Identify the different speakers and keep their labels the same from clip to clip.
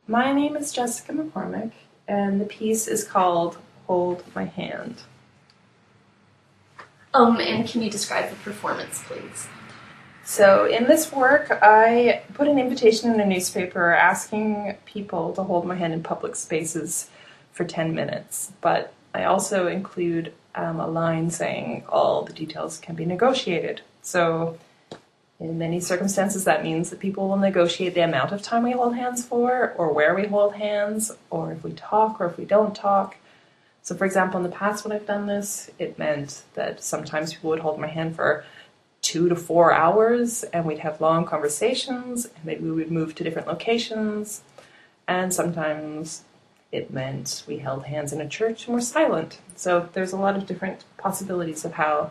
Speaker 1: My name is Jessica MacCormack, and the piece is called Hold My Hand.
Speaker 2: And can you describe the performance, please?
Speaker 1: So in this work, I put an invitation in a newspaper asking people to hold my hand in public spaces for 10 minutes, but I also include a line saying all the details can be negotiated. So in many circumstances, that means that people will negotiate the amount of time we hold hands for, or where we hold hands, or if we talk or if we don't talk. So for example, in the past when I've done this, it meant that sometimes people would hold my hand for 2 to 4 hours, and we'd have long conversations, and maybe we would move to different locations. And sometimes it meant we held hands in a church and were silent. So there's a lot of different possibilities of how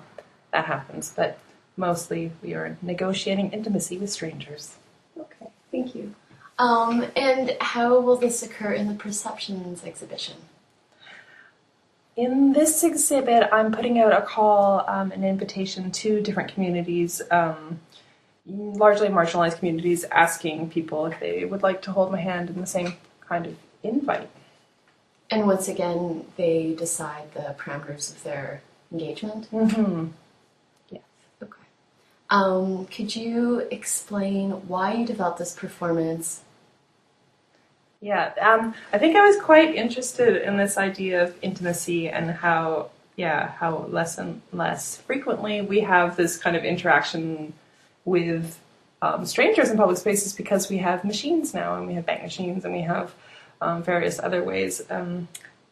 Speaker 1: that happens, but mostly we are negotiating intimacy with strangers.
Speaker 2: Okay, thank you. And how will this occur in the Perceptions exhibition?
Speaker 1: In this exhibit, I'm putting out a call, an invitation to different communities, largely marginalized communities, asking people if they would like to hold my hand in the same kind of invite.
Speaker 2: And once again, they decide the parameters of their engagement?
Speaker 1: Mm-hmm. Yes.
Speaker 2: Okay. Could you explain why you developed this performance?
Speaker 1: Yeah, I think I was quite interested in this idea of intimacy and how less and less frequently we have this kind of interaction with strangers in public spaces because we have machines now, and we have bank machines, and we have various other ways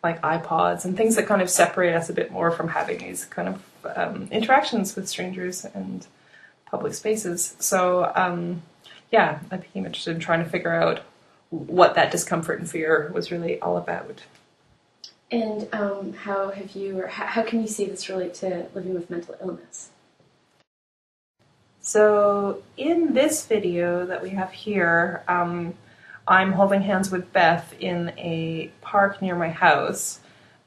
Speaker 1: like iPods and things that kind of separate us a bit more from having these kind of interactions with strangers and public spaces. So I became interested in trying to figure out what that discomfort and fear was really all about.
Speaker 2: And how can you see this relate to living with mental illness?
Speaker 1: So in this video that we have here, I'm holding hands with Beth in a park near my house.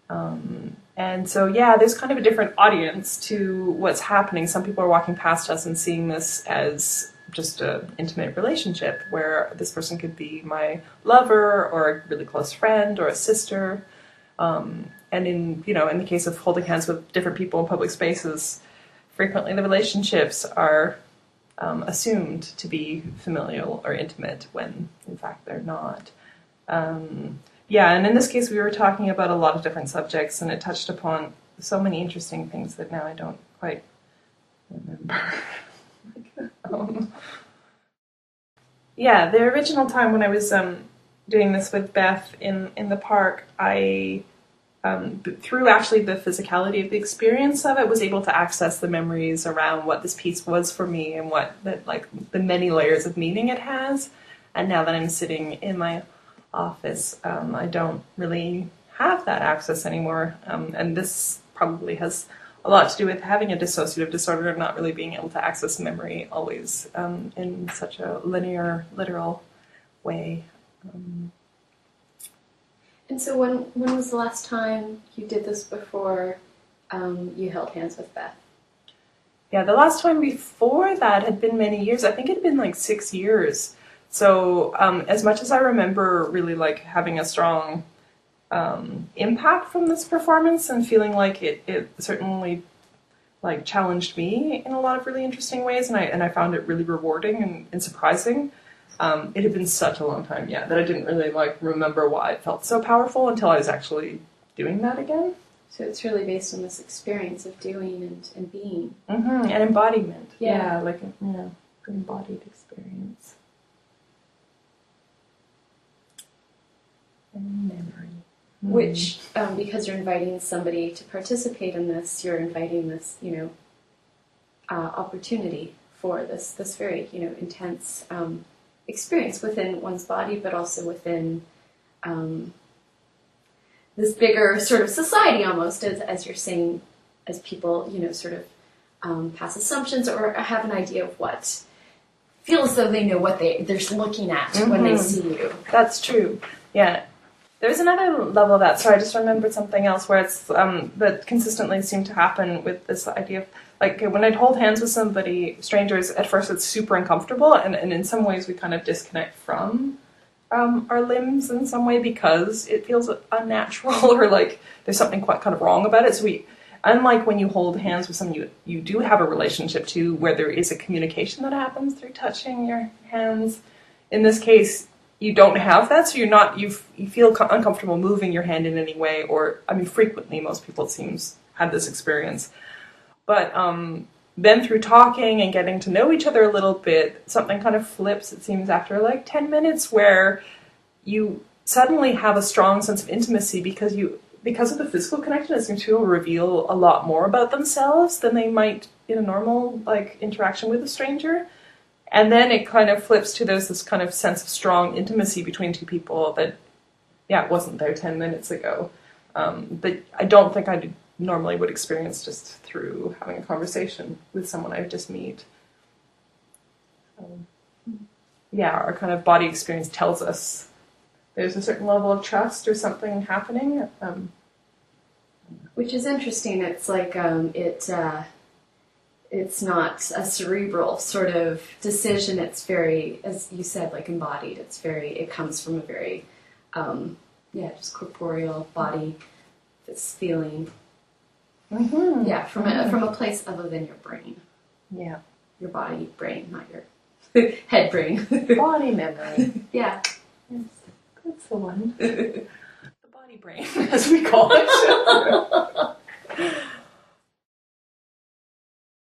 Speaker 1: And so, there's kind of a different audience to what's happening. Some people are walking past us and seeing this as just an intimate relationship where this person could be my lover or a really close friend or a sister. And in the case of holding hands with different people in public spaces, frequently the relationships are assumed to be familial or intimate when in fact they're not. And in this case we were talking about a lot of different subjects, and it touched upon so many interesting things that now I don't quite remember. The original time when I was doing this with Beth in the park, I through actually the physicality of the experience of it, was able to access the memories around what this piece was for me and the many layers of meaning it has. And now that I'm sitting in my office, I don't really have that access anymore. And this probably has a lot to do with having a dissociative disorder and not really being able to access memory always in such a linear, literal way.
Speaker 2: And so when was the last time you did this before you held hands with Beth?
Speaker 1: Yeah, the last time before that had been many years. I think it had been like 6 years. So as much as I remember really having a strong impact from this performance and feeling like it certainly challenged me in a lot of really interesting ways, and I found it really rewarding and surprising. It had been such a long time, that I didn't really remember why it felt so powerful until I was actually doing that again.
Speaker 2: So it's really based on this experience of doing and being.
Speaker 1: Mm-hmm. And embodiment.
Speaker 2: Yeah.
Speaker 1: An embodied experience. And memory.
Speaker 2: Which, because you're inviting somebody to participate in this, you're inviting this, opportunity for this very, intense experience within one's body, but also within this bigger sort of society almost, as you're saying, as people, pass assumptions or have an idea of what, feel as though they know what they're looking at when they see you.
Speaker 1: That's true, yeah. There's another level of that. Sorry, I just remembered something else where it's that consistently seemed to happen with this idea of when I'd hold hands with somebody, strangers, at first it's super uncomfortable, and in some ways we kind of disconnect from our limbs in some way because it feels unnatural or like there's something quite kind of wrong about it. So unlike when you hold hands with someone you do have a relationship to, where there is a communication that happens through touching your hands, in this case, you don't have that, so you feel uncomfortable moving your hand in any way, or, I mean, frequently, most people, it seems, have this experience. But then through talking and getting to know each other a little bit, something kind of flips, it seems, after like 10 minutes, where you suddenly have a strong sense of intimacy because of the physical connection. It seems people reveal a lot more about themselves than they might in a normal like interaction with a stranger. And then it kind of flips to there's this kind of sense of strong intimacy between two people that, yeah, it wasn't there 10 minutes ago. That I don't think I normally would experience just through having a conversation with someone I just meet. Yeah, our kind of body experience tells us there's a certain level of trust or something happening.
Speaker 2: Which is interesting. It's like it's not a cerebral sort of decision. It's very, as you said, like embodied. It comes from a very, just corporeal body. This feeling. Mm-hmm. Yeah, from a place other than your brain.
Speaker 1: Yeah.
Speaker 2: Your body brain, not your head brain.
Speaker 1: Body memory.
Speaker 2: Yeah.
Speaker 1: Yes, that's the one. The body brain, as we call it.